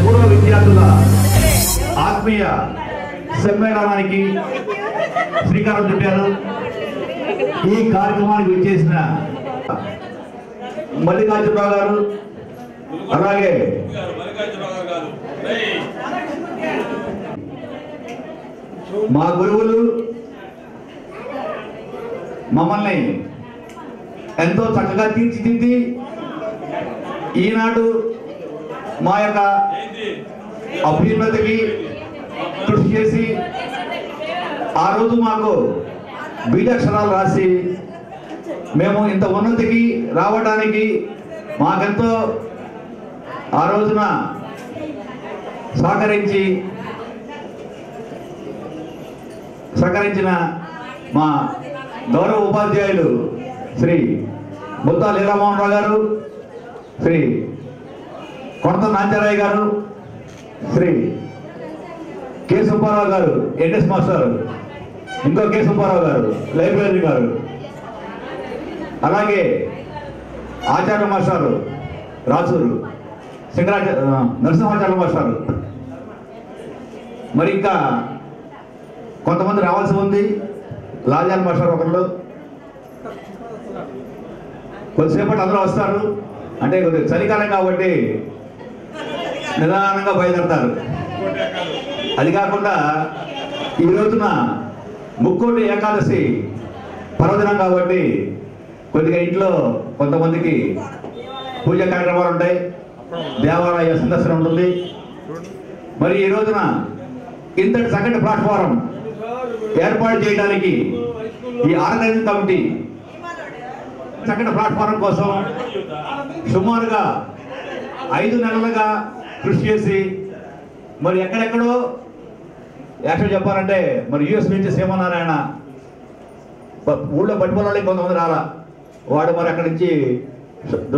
పూర్వ విద్యార్థుల ఆత్మీయ సమ్మేళనానికి శ్రీకారం చుట్టారు. ఈ కార్యక్రమానికి విచ్చేసిన మల్లికార్జునరావు గారు, అలాగే మా గురువులు మమ్మల్ని ఎంతో చక్కగా తీర్చిదిద్ది ఈనాడు మా యొక్క అభ్యున్నతికి కృషి చేసి ఆ రోజు మాకు బీజాక్షరాలు రాసి మేము ఇంత ఉన్నతికి రావడానికి మాకెంతో ఆ రోజున సహకరించిన మా గౌరవ ఉపాధ్యాయులు శ్రీ బుత్తా లీలామోహన్ గారు, శ్రీ కొనత నాంచారాయ్ గారు, శ్రీ కె సుబ్బారావు గారు ఎన్ఎస్ మాస్టర్, ఇంకో కె సుబ్బారావు గారు లైబ్రరీ గారు, అలాగే ఆచార్య మాస్టారు రాచూరు నరసింహాచార్య మాస్టారు, మరి ఇంకా కొంతమంది రావాల్సి ఉంది. లాజాల మాస్టర్ ఒకళ్ళు, కొద్దిసేపటి అందరూ వస్తారు. అంటే కొద్దిగా చలికాలం కాబట్టి నిదానంగా బయలుదేరతారు. అది కాకుండా ఈ రోజున ముక్కోటి ఏకాదశి పర్వదినం కాబట్టి కొద్దిగా ఇంట్లో కొంతమందికి పూజా కార్యక్రమాలు ఉంటాయి, దేవాలయ సందర్శన ఉంటుంది. మరి ఈ రోజున ఇంతటి చక్కటి ప్లాట్ఫారం ఏర్పాటు చేయడానికి ఈ ఆర్గనైజింగ్ కమిటీ చక్కటి ప్లాట్ఫారం కోసం సుమారుగా 5 నెలలుగా కృషి చేసి మరి ఎక్కడెక్కడో యాక్చువల్ చెప్పాలంటే మరి యుఎస్ నుంచి సీమనారాయణ ఊళ్ళో పట్టుకోవాలి, కొంతమంది రాలా. వాడు మరి అక్కడి నుంచి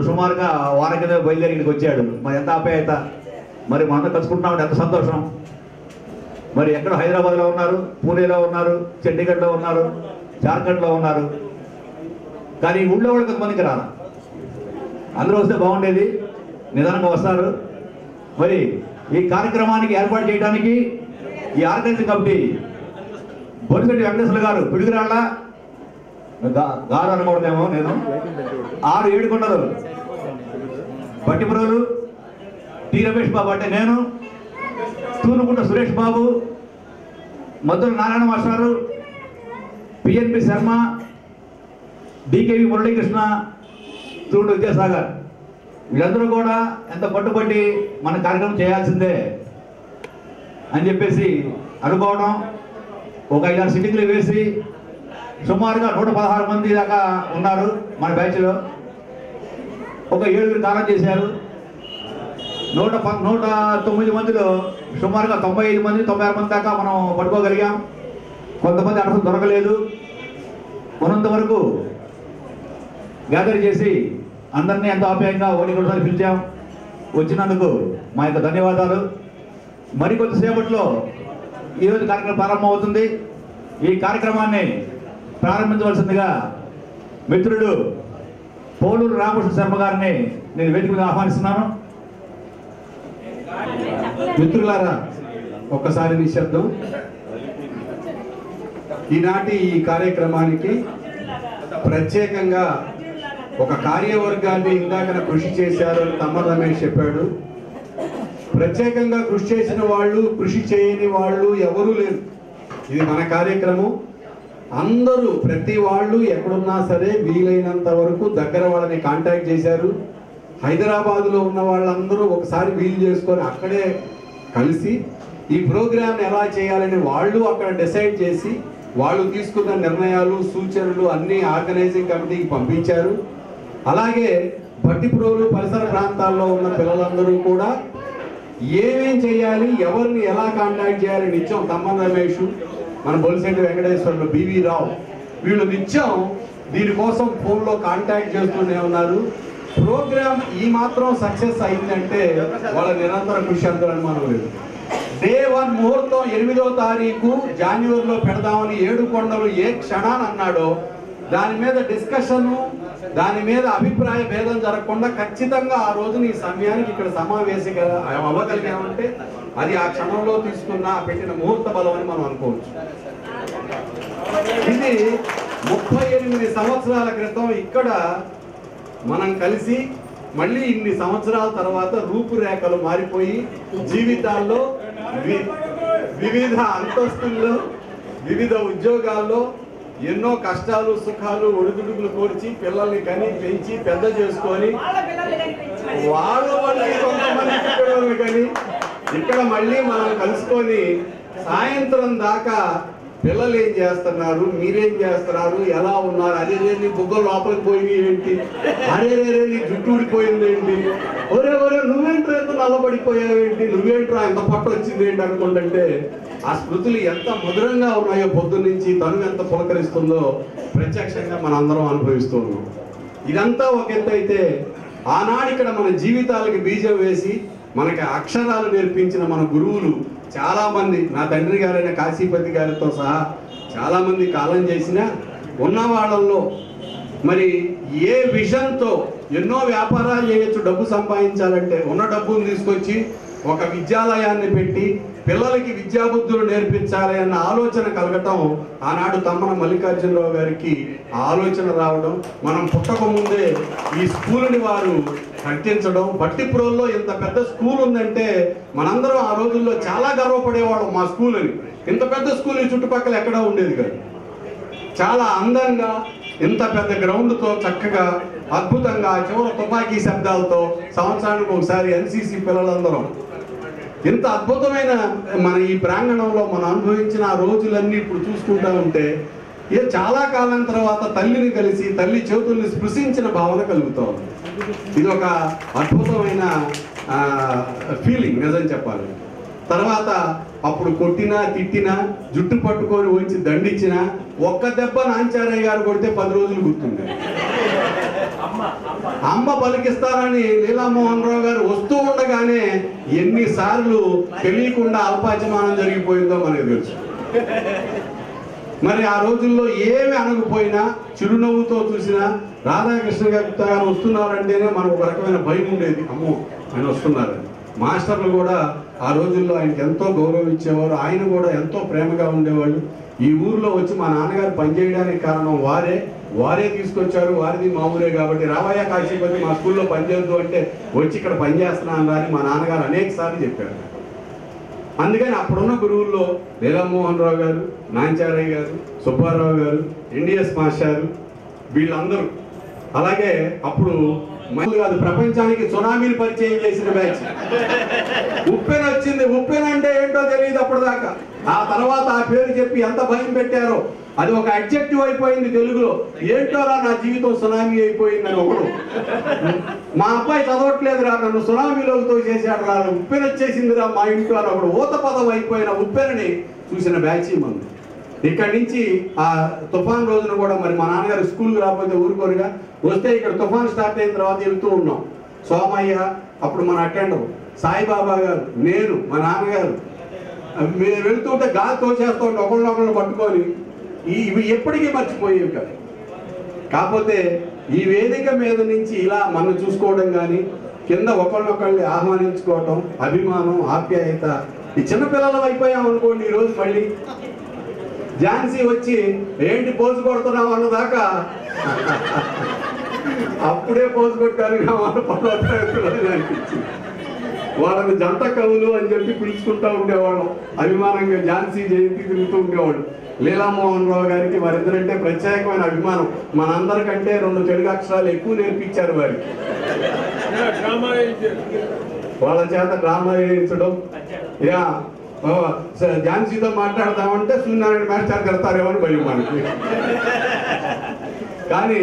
సుమారుగా వారం కింద బయలుదేరి ఇక్కడికి వచ్చాడు. మరి ఎంత ఆప్యాయత, మరి మనం కలుసుకుంటున్నామంటే ఎంత సంతోషం. మరి ఎక్కడ హైదరాబాద్లో ఉన్నారు, పూణేలో ఉన్నారు, చండీగఢ్లో ఉన్నారు, జార్ఖండ్లో ఉన్నారు. కానీ ఊళ్ళో కూడా కొంతమందికి రాలా. అందరూ వస్తే బాగుండేది, నిదానంగా వస్తారు. మరి ఈ కార్యక్రమానికి ఏర్పాటు చేయడానికి ఈ ఆర్గనైజింగ్ కమిటీ బొలిశెట్టి వెంకటేశ్వర గారు పిడుగురాళ్ళ గారు అనకూడదేమో, నేను 6-7 కొండలు పట్టిపురోలు, టి రమేష్ బాబు అంటే నేను, తూనుకుంట సురేష్ బాబు, మధుర నారాయణ మాస్టారు, పిఎన్పి శర్మ, డికేవి మురళీకృష్ణ, తూడు విద్యాసాగర్, వీళ్ళందరూ కూడా ఎంత పట్టుబట్టి మన కార్యక్రమం చేయాల్సిందే అని చెప్పేసి అనుకోవడం. ఒక 5-6 సిట్టింగ్లు వేసి సుమారుగా 116 మంది దాకా ఉన్నారు మన బ్యాచ్లో. ఒక 7 కాలం చేశారు. 109 మందిలో సుమారుగా 95 మంది 96 మంది దాకా మనం పట్టుకోగలిగాం. కొంతమంది అర్థం దొరకలేదు. ఉన్నంత వరకు గ్యాదర్ చేసి అందరినీ ఎంతో ఆప్యాయంగా ఒకసారి పిలిచాం. వచ్చినందుకు మా యొక్క ధన్యవాదాలు. మరికొద్దిసేపట్లో ఈరోజు కార్యక్రమం ప్రారంభమవుతుంది. ఈ కార్యక్రమాన్ని ప్రారంభించవలసిందిగా మిత్రుడు పోలూరు రామకృష్ణ శర్మ గారిని నేను వేదిక మీద ఆహ్వానిస్తున్నాను. మిత్రులారా, ఒక్కసారి నిశ్శబ్దం. ఈనాటి ఈ కార్యక్రమానికి ప్రత్యేకంగా ఒక కార్యవర్గాన్ని ఇందాకన కృషి చేశారు అని తమ్మ రమేష్ చెప్పాడు. ప్రత్యేకంగా కృషి చేసిన వాళ్ళు, కృషి చేయని వాళ్ళు ఎవరూ లేరు. ఇది మన కార్యక్రమం. అందరూ, ప్రతి వాళ్ళు ఎక్కడున్నా సరే వీలైనంత వరకు దగ్గర వాళ్ళని కాంటాక్ట్ చేశారు. హైదరాబాదులో ఉన్న వాళ్ళందరూ ఒకసారి వీలు చేసుకొని అక్కడే కలిసి ఈ ప్రోగ్రామ్ ఎలా చేయాలని వాళ్ళు అక్కడ డిసైడ్ చేసి వాళ్ళు తీసుకున్న నిర్ణయాలు, సూచనలు అన్నీ ఆర్గనైజింగ్ కమిటీకి పంపించారు. అలాగే భట్టిప్రోలు పరిసర ప్రాంతాల్లో ఉన్న పిల్లలందరూ కూడా ఏమేం చేయాలి, ఎవరిని ఎలా కాంటాక్ట్ చేయాలి నిత్యం తమ్మన్ రమేష్, మన బొలిశెట్టి వెంకటేశ్వర్లు, బివి రావు వీళ్ళు నిత్యం దీనికోసం ఫోన్లో కాంటాక్ట్ చేస్తూనే ఉన్నారు. ప్రోగ్రామ్ ఈ మాత్రం సక్సెస్ అయిందంటే వాళ్ళ నిరంతర కృషి అంతరని మనం లేదు. డే 1 ముహూర్తం 8వ తారీఖు జనవరిలో పెడదామని ఏడుకొండలు ఏ క్షణాన్ని అన్నాడో దాని మీద డిస్కషను, దాని మీద అభిప్రాయ భేదం జరగకుండా ఖచ్చితంగా ఆ రోజున ఈ సమయానికి ఇక్కడ సమావేశం అవ్వగలిగామంటే అది ఆ క్షణంలో తీసుకున్న పెట్టిన ముహూర్త బలం అని మనం అనుకోవచ్చు. ఇది 38 సంవత్సరాల క్రితం ఇక్కడ మనం కలిసి మళ్ళీ ఇన్ని సంవత్సరాల తర్వాత రూపురేఖలు మారిపోయి జీవితాల్లో వివిధ అంతస్తుల్లో, వివిధ ఉద్యోగాల్లో ఎన్నో కష్టాలు, సుఖాలు, ఒడిదుడుకులు కోర్చి పిల్లల్ని కని పెంచి పెద్ద చేసుకొని వాళ్ళు కొంతమంది పిల్లల్ని కని ఇక్కడ మళ్ళీ మనం కలుసుకొని సాయంత్రం దాకా పిల్లలు ఏం చేస్తున్నారు, మీరేం చేస్తున్నారు, ఎలా ఉన్నారు, అదే నీ బుగ్గ లోపలికి పోయి ఏంటి, అరే నీ జుట్టు ఊడిపోయింది ఏంటి, ఒరే నువ్వేంట్రా ఎంత నల్లబడిపోయావేంటి, నువ్వేంట్రా ఎంత పట్టు వచ్చింది ఏంటి అనుకుంటుంటే ఆ స్మృతులు ఎంత మధురంగా ఉన్నాయో, పొద్దున్న నుంచి తను ఎంత పులకరిస్తుందో ప్రత్యక్షంగా మనందరం అనుభవిస్తూ ఉన్నాం. ఇదంతా ఒక ఎత్తు అయితే ఆనాడు ఇక్కడ మన జీవితాలకి బీజం వేసి మనకి అక్షరాలు నేర్పించిన మన గురువులు చాలా మంది, నా తండ్రి గారైన కాశీపతి గారితో సహా చాలా మంది కాలం చేసిన ఉన్న వాళ్ళల్లో మరి ఏ విజన్తో ఎన్నో వ్యాపారాలు చేయొచ్చు, డబ్బు సంపాదించాలంటే ఉన్న డబ్బును తీసుకొచ్చి ఒక విద్యాలయాన్ని పెట్టి పిల్లలకి విద్యాబుద్ధులు నేర్పించాలి అన్న ఆలోచన కలగటం ఆనాడు తమ్మన మల్లికార్జునరావు గారికి ఆలోచన రావడం, మనం పుట్టక ముందే ఈ స్కూల్ని వారు కట్టించడం. భట్టిప్రోల్లో ఇంత పెద్ద స్కూల్ ఉందంటే మనందరం ఆ రోజుల్లో చాలా గర్వపడేవాళ్ళం మా స్కూల్ అని. ఇంత పెద్ద స్కూల్ ఈ చుట్టుపక్కల ఎక్కడా ఉండేది కాదు. చాలా అందంగా ఇంత పెద్ద గ్రౌండ్తో చక్కగా అద్భుతంగా చివరి తుపాకీ శబ్దాలతో సంవత్సరానికి ఒకసారి ఎన్సీసీ పిల్లలందరం ఇంత అద్భుతమైన మన ఈ ప్రాంగణంలో మనం అనుభవించిన ఆ రోజులన్నీ ఇప్పుడు చూసుకుంటా ఉంటే చాలా కాలం తర్వాత తల్లిని కలిసి తల్లి చేతుల్ని స్పృశించిన భావన కలుగుతూ ఉంది. ఇది ఒక అద్భుతమైన ఫీలింగ్ నిజం చెప్పాలి. తర్వాత అప్పుడు కొట్టినా తిట్టినా జుట్టు పట్టుకొని వచ్చి దండించిన ఒక్క దెబ్బ నాంచారయ్య గారు కొడితే 10 రోజులు గుర్తుంది. అమ్మ పలికిస్తారని లీలామోహన్ రావు గారు వస్తూ ఉండగానే ఎన్నిసార్లు తెలియకుండా అల్పాచమానం జరిగిపోయిందో మనకు తెలుసు. మరి ఆ రోజుల్లో ఏమి అనకపోయినా చిరునవ్వుతో చూసినా రాధాకృష్ణ గారు వస్తున్నారంటేనే మనకు ఒక రకమైన భయం ఉండేది, అమ్మో ఆయన వస్తున్నారని. మాస్టర్లు కూడా ఆ రోజుల్లో ఆయనకి ఎంతో గౌరవం ఇచ్చేవారు, ఆయన కూడా ఎంతో ప్రేమగా ఉండేవాళ్ళు. ఈ ఊర్లో వచ్చి మా నాన్నగారు పనిచేయడానికి కారణం వారే తీసుకొచ్చారు, వారిది మా ఊరే కాబట్టి రావయ్య కాశీపతి మా స్కూల్లో పనిచేయద్దు అంటే వచ్చి ఇక్కడ పనిచేస్తున్నాను అని మా నాన్నగారు అనేక సార్లు చెప్పారు. అందుకని అప్పుడున్న గురువుల్లో లీలామోహన్ రావు గారు, నాంచారయ్య గారు, సుబ్బారావు గారు, ఎన్డిఎస్ మాస్టారు వీళ్ళందరూ, అలాగే అప్పుడు కాదు ప్రపంచానికి సునామీని పరిచయం చేసిన బ్యాచ్. ఉప్పెన వచ్చింది, ఉప్పెన అంటే ఏంటో తెలియదు అప్పుడు దాకా. ఆ తర్వాత ఆ పేరు చెప్పి ఎంత భయం పెట్టారో అది ఒక అడ్జెక్టివ్ అయిపోయింది తెలుగులో. ఏంటోరా నా జీవితం సునామీ అయిపోయింది అని ఒకడు, మా అబ్బాయి చదవట్లేదురా నన్ను సునామీలోతో చేశాడు రా, ఉప్పెన వచ్చేసిందిరా మా ఇంట్లో అని ఒకడు ఊత పదం అయిపోయిన ఉప్పెనని చూసిన బ్యాచ్ మంది. ఇక్కడి నుంచి ఆ తుఫాన్ రోజున కూడా మరి మా నాన్నగారు స్కూల్కి రాకపోతే ఊరుకోరుగా వస్తే ఇక్కడ తుఫాన్ స్టార్ట్ అయిన తర్వాత వెళ్తూ ఉన్నాం. సోమయ్య అప్పుడు మన అటెండర్, సాయిబాబా గారు, నేను, మా నాన్నగారు మేము వెళ్తుంటే గాలి తోచేస్తూ ఉంటే ఒకళ్ళొకళ్ళు పట్టుకొని ఇవి ఎప్పటికీ మర్చిపోయేవి కాదు. కాకపోతే ఈ వేదిక మీద నుంచి ఇలా మనం చూసుకోవడం కానీ కింద ఒకళ్ళొకళ్ళని ఆహ్వానించుకోవటం, అభిమానం, ఆప్యాయత, ఈ చిన్నపిల్లలు అయిపోయాం అనుకోండి. ఈరోజు మళ్ళీ ఝాన్సీ వచ్చి ఏంటి పోజు కొడుతున్నాం అన్నదాకా అప్పుడే పోజు కొట్టారు వాళ్ళ అనిపించింది. వాళ్ళని జంట కవులు అని చెప్పి పిలుచుకుంటూ ఉండేవాళ్ళం, అభిమానంగా ఝాన్సీ జయంతి తిరుగుతూ ఉండేవాళ్ళు. లీలామోహన్ రావు గారికి వారిద్దరంటే ప్రత్యేకమైన అభిమానం. మనందరికంటే 2 తెలుగు అక్షరాలు ఎక్కువ నేర్పించారు వారికి. వాళ్ళ చేత డ్రామా వేయించడం, ఝాన్సీతో మాట్లాడదామంటే సూర్యనారాయణ మాస్టర్ కడతారేమో అని భయం మనకి. కానీ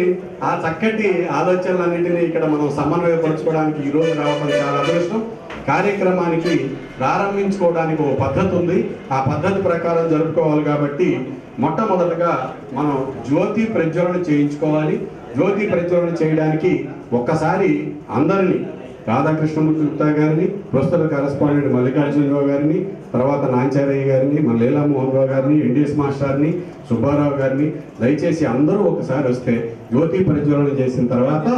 ఆ చక్కటి ఆలోచనలన్నింటినీ ఇక్కడ మనం సమన్వయపరచుకోవడానికి ఈరోజు రావడం చాలా అదృష్టం. కార్యక్రమానికి ప్రారంభించుకోవడానికి ఒక పద్ధతి ఉంది, ఆ పద్ధతి ప్రకారం జరుపుకోవాలి. కాబట్టి మొట్టమొదటగా మనం జ్యోతి ప్రజ్వలన చేయించుకోవాలి. జ్యోతి ప్రజ్వలన చేయడానికి ఒక్కసారి అందరినీ, రాధాకృష్ణమూర్తి గుప్తా గారిని, ప్రస్తుత కరెస్పాండెంట్ మల్లికార్జునరావు గారిని, తర్వాత నాంచారయ్య గారిని, మన లీలామోహన్ రావు గారిని, ఎన్డీఎస్ మాస్టర్ని, సుబ్బారావు గారిని, దయచేసి అందరూ ఒకసారి వస్తే జ్యోతి ప్రజ్వలన చేసిన తర్వాత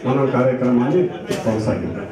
మనం కార్యక్రమాన్ని కొనసాగిద్దాం.